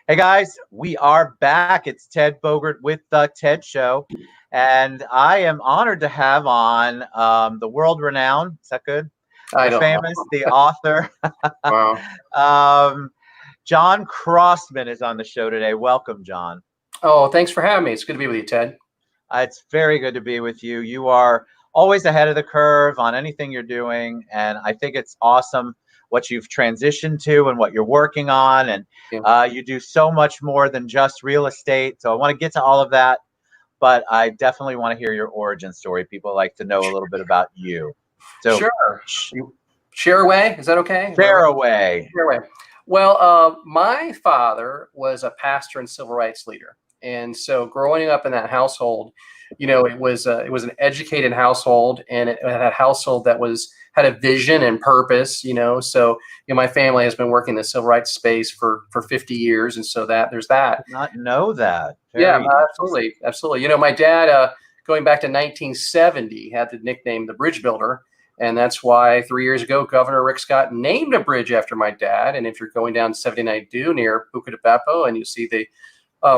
Hey guys, we are back. It's Ted Bogert with the Ted Show, and I am honored to have on the world-renowned. Is that good? I The don't know. famous, the author, Wow. um, John Crossman is on the show today. Welcome, John. Oh, thanks for having me. It's good to be with you, Ted. It's very good to be with you. You are always ahead of the curve on anything you're doing, and I think it's awesome what you've transitioned to and what you're working on. And Yeah. you do so much more than just real estate. So I want to get to all of that, but I definitely want to hear your origin story. People like to know a little bit about you. So Sure. You share away. Is that okay? share away. Share away. Well, my father was a pastor and civil rights leader, and so growing up in that household, it was an educated household, and it had a household that had a vision and purpose. My family has been working in the civil rights space for 50 years, and so that there's I that. did not know that. Yeah, Very interesting. absolutely, absolutely. My dad, going back to 1970, had the nickname the Bridge Builder, and that's why 3 years ago, Governor Rick Scott named a bridge after my dad. And if you're going down 79 Due near Buca di Beppo, and you see the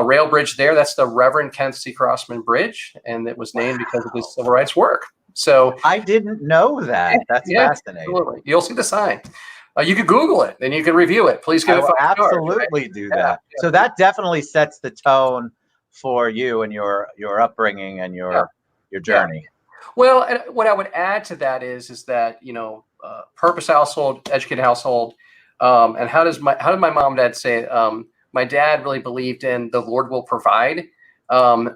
rail bridge there, that's the Reverend Kent C. Crossman Bridge, and it was named because of his Wow. civil rights work. So, I didn't know that. That's yeah, fascinating. absolutely. You'll see the sign. You could Google it, and you can review it. Please give I it will 5 stars. Right? absolutely do Yeah. that. So that definitely sets the tone for you and your upbringing and Yeah. your Yeah. journey. Well, and what I would add to that is that purpose household, educated household, and how did my mom and dad say it? My dad really believed in the Lord will provide,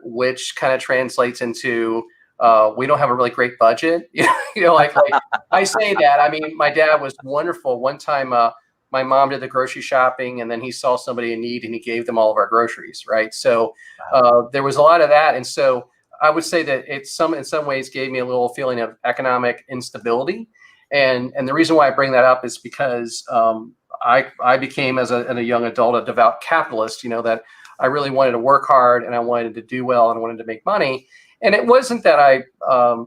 which kind of translates into we don't have a really great budget. Like I say that. I mean, my dad was wonderful. One time, my mom did the grocery shopping, and then he saw somebody in need, and he gave them all of our groceries. Right. So there was a lot of that, and so. I would say that in some ways gave me a little feeling of economic instability, and the reason why I bring that up is because I became as a young adult a devout capitalist. That I really wanted to work hard and I wanted to do well and I wanted to make money, and it wasn't that I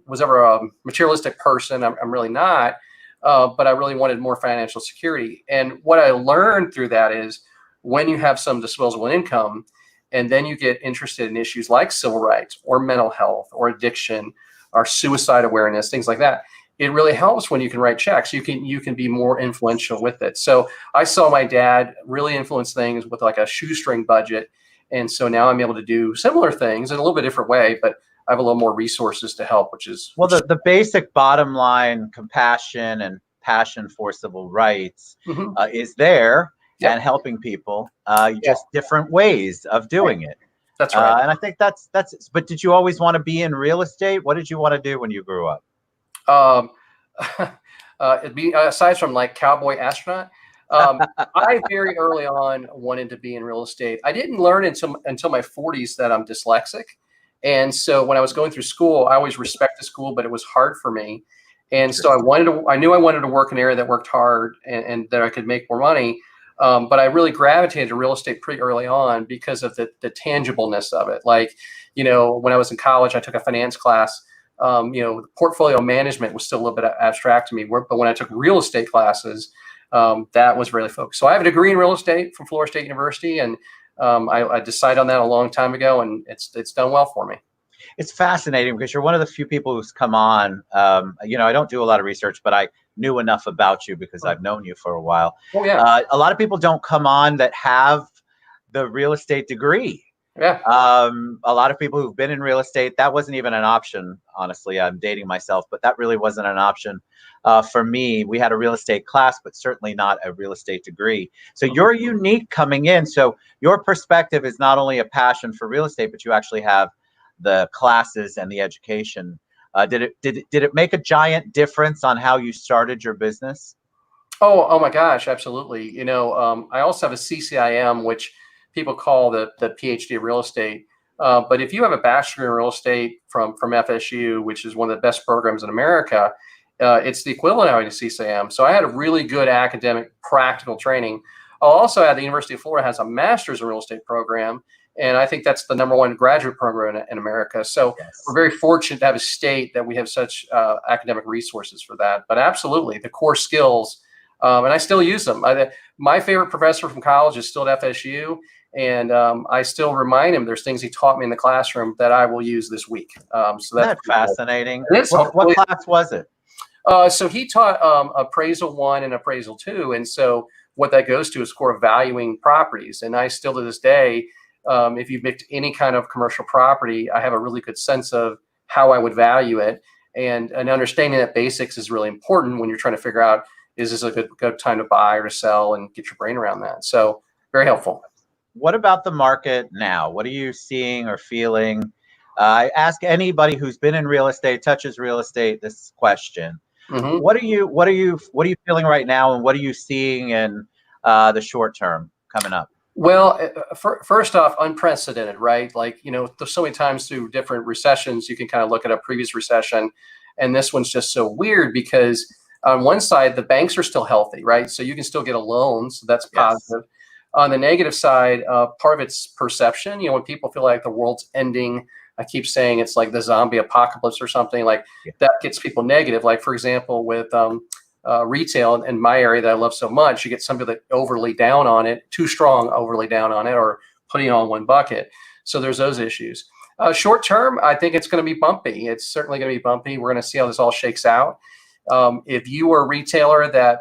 was ever a materialistic person. I'm really not, but I really wanted more financial security. And what I learned through that is when you have some disposable income and then you get interested in issues like civil rights or mental health or addiction or suicide awareness, things like that. It really helps when you can write checks. You can be more influential with it. So I saw my dad really influence things with like a shoestring budget. And so now I'm able to do similar things in a little bit different way, but I have a little more resources to help, Well, the basic bottom line, compassion and passion for civil rights Mhm. is there and Yep. helping people, Yeah. just different ways of Right. doing it. That's right. And I think that's. But did you always want to be in real estate? What did you want to do when you grew up? Um, aside from like cowboy astronaut, I very early on wanted to be in real estate. I didn't learn until my 40s that I'm dyslexic, and so when I was going through school, I always respected school, but it was hard for me. And so Interesting. I knew I wanted to work in an area that worked hard and that I could make more money. But I really gravitated to real estate pretty early on because of the tangibleness of it. Like, when I was in college, I took a finance class. Portfolio management was still a little bit abstract to me. But when I took real estate classes, that was really focused. So I have a degree in real estate from Florida State University, and I decided on that a long time ago, and it's done well for me. It's fascinating because you're one of the few people who's come on. I don't do a lot of research, but I knew enough about you because I've known you for a while. Oh yeah, A lot of people don't come on that have the real estate degree. yeah. A lot of people who've been in real estate, that wasn't even an option. Honestly, I'm dating myself, but that really wasn't an option for me. We had a real estate class, but certainly not a real estate degree. So you're unique coming in. So your perspective is not only a passion for real estate, but you actually have the classes and the education. Did it make a giant difference on how you started your business? Oh my gosh, absolutely. I also have a CCIM, which people call the PhD of real estate. But if you have a bachelor in real estate from FSU, which is one of the best programs in America, it's the equivalent of having a CCIM. So I had a really good academic practical training. I'll also add the University of Florida has a master's in real estate program, and I think that's the #1 graduate program in America. So we're Yes. very fortunate to have a state that we have such academic resources for that. But absolutely, the core skills And I still use them. My favorite professor from college is still at FSU, and I still remind him there's things he taught me in the classroom that I will use this week. So Isn't that fascinating? Cool. What class was it? So he taught appraisal 1 and appraisal 2, and so what that goes to is core valuing properties. And I still to this day, if you've picked any kind of commercial property, I have a really good sense of how I would value it, and understanding that basics is really important when you're trying to figure out, is this a good time to buy or to sell, and get your brain around that. So very helpful. What about the market now? What are you seeing or feeling? I ask anybody who's been in real estate, touches real estate, this question. Mm-hmm. What are you feeling right now, and what are you seeing in the short term coming up? Well, first off, unprecedented, right? Like, there's so many times through different recessions, you can kind of look at a previous recession, and this one's just so weird because on one side, the banks are still healthy, right? So you can still get a loan, so that's positive. Yes. On the negative side, part of it's perception. When people feel like the world's ending, I keep saying it's like the zombie apocalypse or something, like that gets people negative. Like, for example, with retail in my area that I love so much, you get somebody that overly down on it, too strong, overly down on it, or putting it all in one bucket. So there's those issues. Short term, I think it's going to be bumpy. It's certainly going to be bumpy. We're going to see how this all shakes out. If you were a retailer that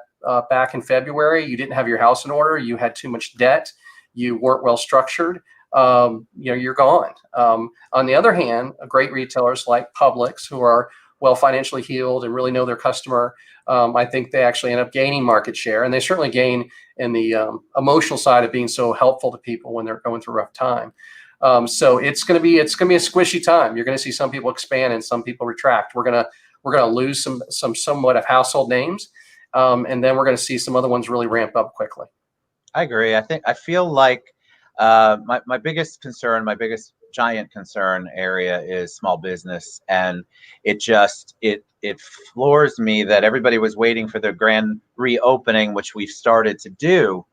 back in February, you didn't have your house in order, you had too much debt, you weren't well structured, you're gone. On the other hand, great retailers like Publix, who are well financially healed and really know their customer, I think they actually end up gaining market share, and they certainly gain in the emotional side of being so helpful to people when they're going through a rough time. So it's going to be a squishy time. You're going to see some people expand and some people retract. We're going to lose some somewhat of household names, and then we're going to see some other ones really ramp up quickly. I agree. I feel like my biggest concern, my biggest giant concern area is small business, and it floors me that everybody was waiting for the grand reopening, which we've started to do,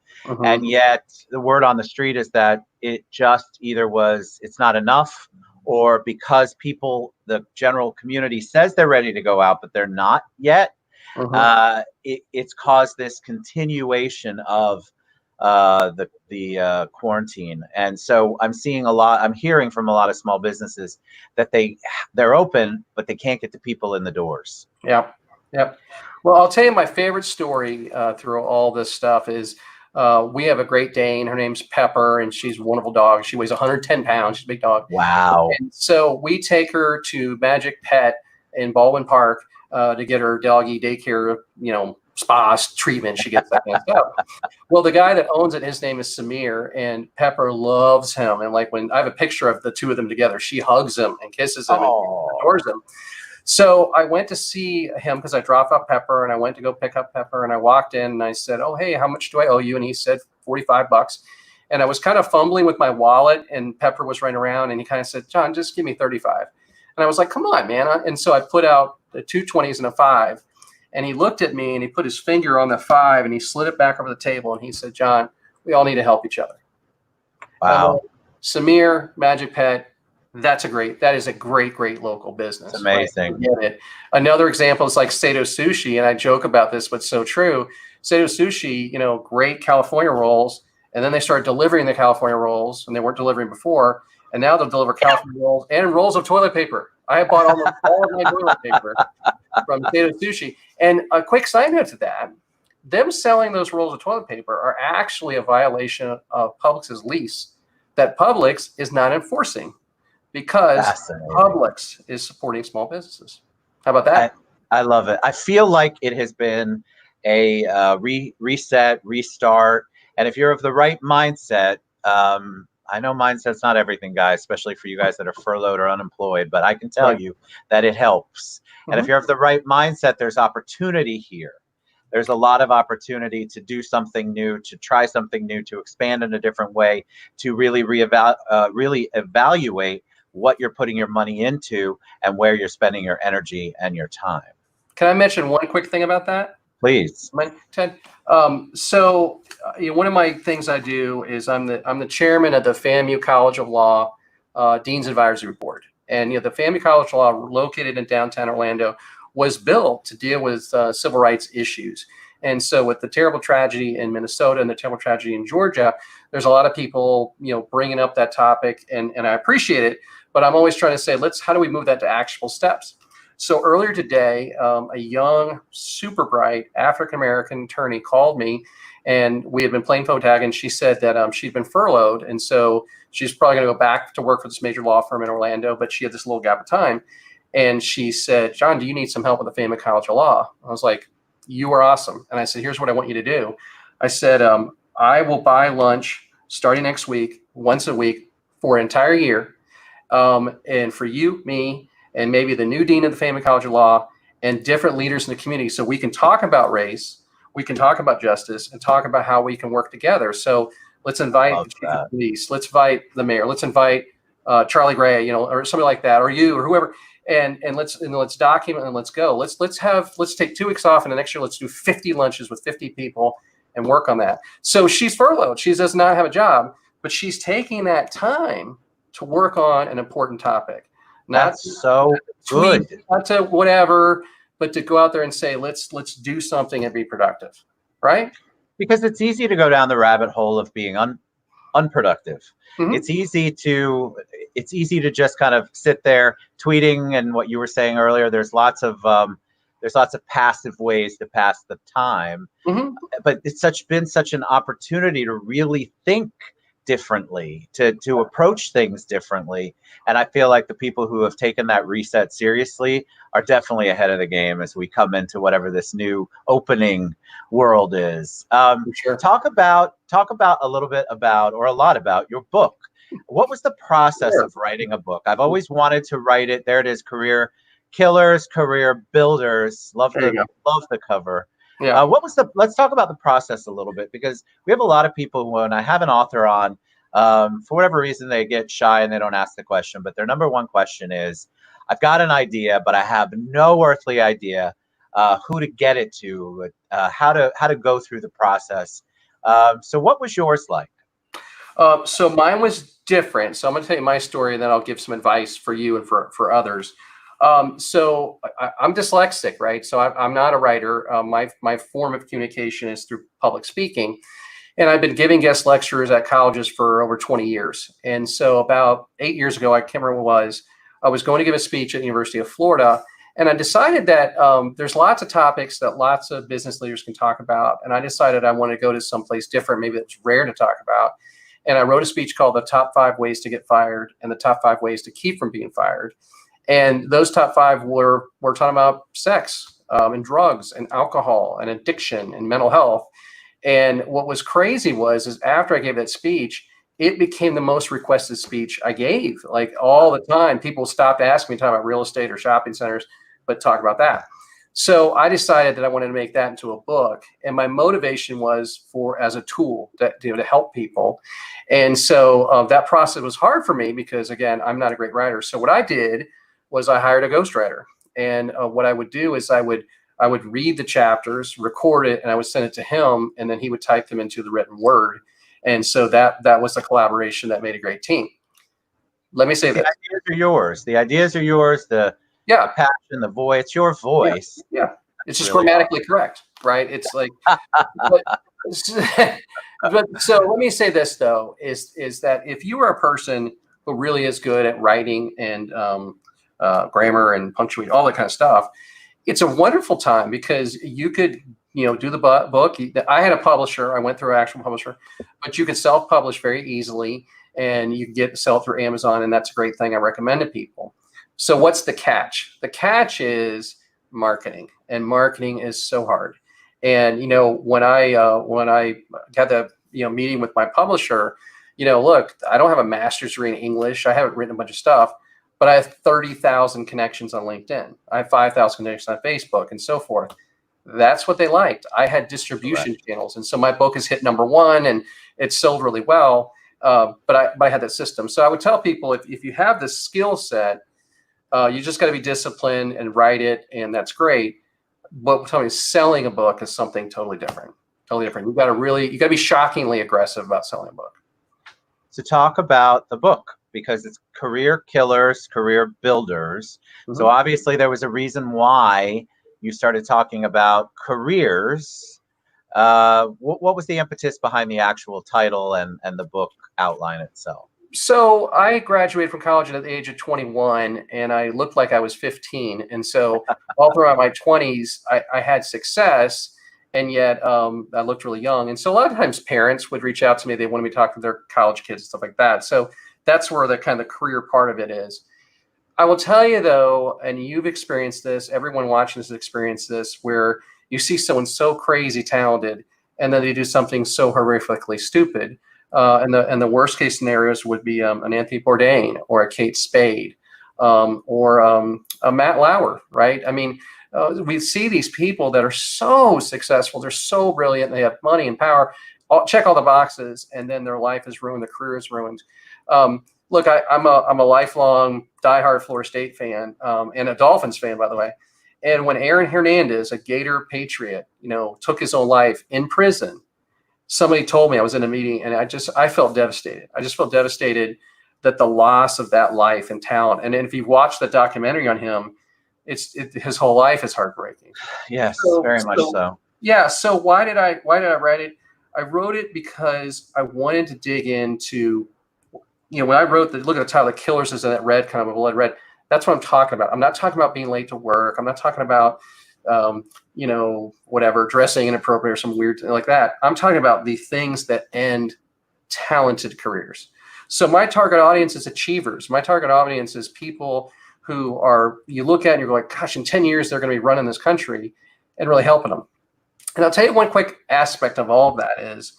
and yet the word on the street is that it just it's not enough, or because the general community says they're ready to go out, but they're not yet. It's caused this continuation of the quarantine, and so I'm hearing from a lot of small businesses that they're open, but they can't get the people in the doors. Yeah. Well, I'll tell you my favorite story through all this stuff is we have a Great Dane. Her name's Pepper, and she's a wonderful dog. She weighs 110 pounds. She's a big dog. Wow. And so we take her to Magic Pet in Baldwin Park to get her doggy daycare, spa treatment. She gets that kind of stuff. Well, the guy that owns it, his name is Samir, and Pepper loves him. And like, when I have a picture of the two of them together, she hugs him and kisses him and adores him. So I went to see him because I dropped off Pepper, and I went to go pick up Pepper, and I walked in and I said, "Oh, hey, how much do I owe you?" And he said $45. And I was kind of fumbling with my wallet, and Pepper was running around, and he kind of said, "John, just give me 35." And I was like, "Come on, man." And so I put out the 2 20s and a 5. And he looked at me and he put his finger on the 5 and he slid it back over the table. And he said, "John, we all need to help each other." Wow. Samir, Magic Pet, that is a great local business. It's amazing. Right? Get it. Another example is like Sato Sushi. And I joke about this, but so true. Sato Sushi, great California rolls. And then they started delivering the California rolls, and they weren't delivering before. And now they'll deliver California rolls and rolls of toilet paper. I have bought almost all of my toilet paper from Sato Sushi. And a quick side note to that, them selling those rolls of toilet paper are actually a violation of Publix's lease that Publix is not enforcing, because Publix is supporting small businesses. How about that? I love it. I feel like it has been a reset, restart. And if you're of the right mindset, I know mindset's not everything, guys, especially for you guys that are furloughed or unemployed, but I can tell you that it helps. And if you're of the right mindset, there's opportunity here. There's a lot of opportunity to do something new, to try something new, to expand in a different way, to really evaluate what you're putting your money into and where you're spending your energy and your time. Can I mention one quick thing about that? Please. Ted. So one of my things I do is I'm the chairman of the FAMU College of Law Dean's Advisory Board. And the FAMU College of Law, located in downtown Orlando, was built to deal with civil rights issues. And so with the terrible tragedy in Minnesota and the terrible tragedy in Georgia, there's a lot of people, bringing up that topic, and I appreciate it. But I'm always trying to say, how do we move that to actionable steps? So earlier today, a young, super bright African-American attorney called me, and we had been playing phone tag, and she said that she'd been furloughed. And so she's probably going to go back to work for this major law firm in Orlando, but she had this little gap of time. And she said, "John, do you need some help with the Family College of Law?" I was like, "You are awesome." And I said, "Here's what I want you to do." I said, "I will buy lunch starting next week, once a week for an entire year. And for you, me, and maybe the new dean of the Family College of Law and different leaders in the community, so we can talk about race, we can talk about justice, and talk about how we can work together. So let's invite the chief of police, let's invite the mayor, let's invite Charlie Gray, or somebody like that, or you, or whoever, and let's document and let's go. Let's take 2 weeks off, and the next year let's do 50 lunches with 50 people and work on that." So she's furloughed. She does not have a job, but she's taking that time to work on an important topic. That's so good. Not to whatever, but to go out there and say, let's do something and be productive, right? Because it's easy to go down the rabbit hole of being unproductive. Mm-hmm. It's easy to just kind of sit there tweeting, and what you were saying earlier, there's lots of passive ways to pass the time. Mm-hmm. But it's been such an opportunity to really think differently, to approach things differently. And I feel like the people who have taken that reset seriously are definitely ahead of the game as we come into whatever this new opening world is. Sure. Talk about a little bit about, or a lot about, your book. What was the process of writing a book? I've always wanted to write it. There it is, Career Killers, Career Builders. Love the cover. Yeah. Let's talk about the process a little bit, because we have a lot of people, when I have an author on, for whatever reason, they get shy and they don't ask the question, but their number one question is, I've got an idea, but I have no earthly idea who to get it to, how to go through the process. So what was yours like? So mine was different. So I'm going to tell you my story, and then I'll give some advice for you and for others. So I'm dyslexic, right? So I'm not a writer. My form of communication is through public speaking. And I've been giving guest lectures at colleges for over 20 years. And so about 8 years ago, I can't remember what it was, I was going to give a speech at the University of Florida. And I decided that there's lots of topics that lots of business leaders can talk about. And I decided I wanted to go to someplace different, maybe that's rare to talk about. And I wrote a speech called "The Top 5 Ways to Get Fired and the Top 5 Ways to Keep from Being Fired." And those top 5 were talking about sex and drugs and alcohol and addiction and mental health. And what was crazy is after I gave that speech, it became the most requested speech I gave. Like all the time, people stopped asking me to talk about real estate or shopping centers, but talk about that. So I decided that I wanted to make that into a book. And my motivation was as a tool that, to help people. And so that process was hard for me because, again, I'm not a great writer. So what I did was I hired a ghostwriter. And what I would do is I would read the chapters, record it, and I would send it to him, and then he would type them into the written word. And so that was the collaboration that made a great team. Let me say the ideas are yours. The ideas are yours. The passion, the voice, it's your voice. Yeah. It's just really grammatically correct, right? It's like, but so let me say this though, is that if you are a person who really is good at writing and grammar and punctuation, all that kind of stuff, it's a wonderful time because you could, do the book. I had a publisher. I went through an actual publisher, but you can self-publish very easily, and you can sell it through Amazon, and that's a great thing I recommend to people. So what's the catch? The catch is marketing, and marketing is so hard. And when I got the meeting with my publisher, look, I don't have a master's degree in English. I haven't written a bunch of stuff, but I have 30,000 connections on LinkedIn. I have 5,000 connections on Facebook, and so forth. That's what they liked. I had distribution channels, and so my book has hit #1, and it's sold really well. But I had that system. So I would tell people, if you have the skill set, you just got to be disciplined and write it, and that's great. But tell me, selling a book is something totally different. Totally different. You got to be shockingly aggressive about selling a book. So talk about the book, because it's Career Killers, Career Builders. Mm-hmm. So obviously there was a reason why you started talking about careers What was the impetus behind the actual title and the book outline itself? So I graduated from college at the age of 21, and I looked like I was 15. And so all throughout my 20s, I had success, and yet I looked really young. And so a lot of times parents would reach out to me. They wanted me to talk to their college kids and stuff like that. So that's where the kind of the career part of it is. I will tell you though, and you've experienced this, everyone watching this has experienced this, where you see someone so crazy talented and then they do something so horrifically stupid. And the worst case scenarios would be an Anthony Bourdain or a Kate Spade or a Matt Lauer, right? I mean, we see these people that are so successful, they're so brilliant, they have money and power, check all the boxes, and then their life is ruined, their career is ruined. Look, I'm a lifelong diehard Florida State fan and a Dolphins fan, by the way. And when Aaron Hernandez, a Gator Patriot, took his own life in prison, somebody told me, I was in a meeting, and I felt devastated. I just felt devastated that the loss of that life and talent. And if you've watched the documentary on him, his whole life is heartbreaking. Yes, very much so. Yeah. So why did I write it? I wrote it because I wanted to dig into, when I wrote look at the title, The Killers is in that red, kind of a blood red. That's what I'm talking about. I'm not talking about being late to work. I'm not talking about, whatever, dressing inappropriate or some weird thing like that. I'm talking about the things that end talented careers. So my target audience is achievers. My target audience is people who you look at and you're like, gosh, in 10 years, they're going to be running this country and really helping them. And I'll tell you one quick aspect of all of that is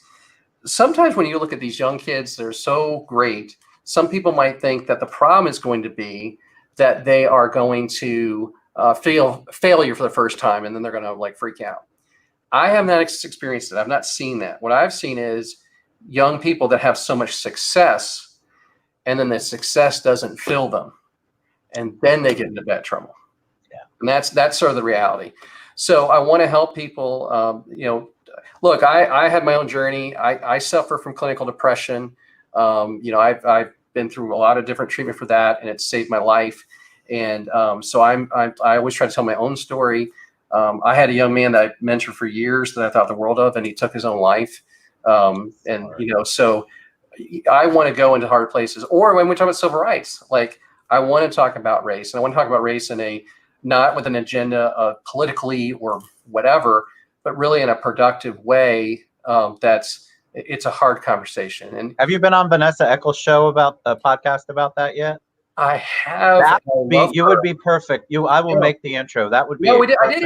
sometimes when you look at these young kids, they're so great. Some people might think that the problem is going to be that they are going to feel failure for the first time, and then they're going to like freak out. I have not experienced it. I've not seen that. What I've seen is young people that have so much success, and then the success doesn't fill them, and then they get into bad trouble. Yeah, and that's sort of the reality. So I want to help people. Look, I had my own journey. I suffer from clinical depression. I've been through a lot of different treatment for that, and it's saved my life. And so I always try to tell my own story. I had a young man that I mentored for years that I thought the world of, and he took his own life. So I want to go into hard places. Or when we talk about civil rights, like I want to talk about race, and I want to talk about race not with an agenda of politically or whatever, but really in a productive way. It's a hard conversation. And have you been on Vanessa Eccles' show about a podcast about that yet? I have. You would be perfect. I will make the intro. That would be. No, we did. I did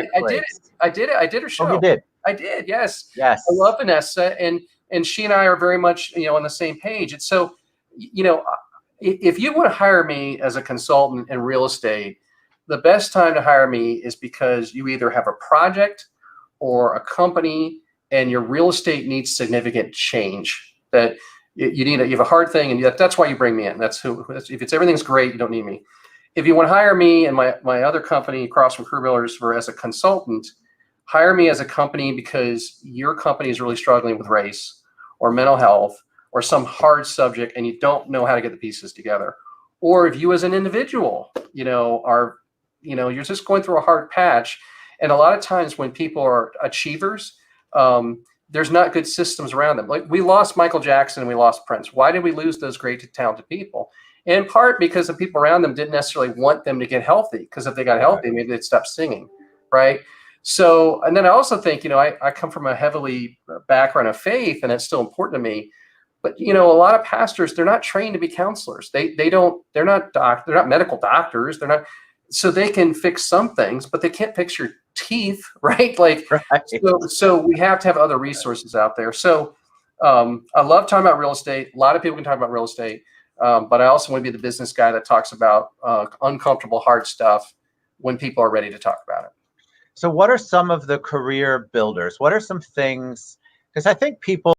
it. I did her show. Oh, you did. I did. Yes. Yes. I love Vanessa, and she and I are very much on the same page. And so, if you want to hire me as a consultant in real estate, the best time to hire me is because you either have a project or a company, and your real estate needs significant change. That you have a hard thing, and that's why you bring me in. If everything's great, you don't need me. If you want to hire me and my other company, Crossman Career Builders, as a consultant, hire me as a company because your company is really struggling with race or mental health or some hard subject, and you don't know how to get the pieces together. Or if you as an individual, you're just going through a hard patch. And a lot of times when people are achievers, there's not good systems around them. Like we lost Michael Jackson and we lost Prince. Why did we lose those great talented people? In part because the people around them didn't necessarily want them to get healthy, because if they got healthy, maybe they'd stop singing, right? So, and then I also think, I come from a heavily background of faith, and it's still important to me. But a lot of pastors, they're not trained to be counselors. They're not medical doctors. They're not, so they can fix some things, but they can't fix your teeth, right? Like, right. So we have to have other resources out there. So I love talking about real estate. A lot of people can talk about real estate, but I also want to be the business guy that talks about uncomfortable, hard stuff when people are ready to talk about it. So what are some of the career builders? What are some things, because I think people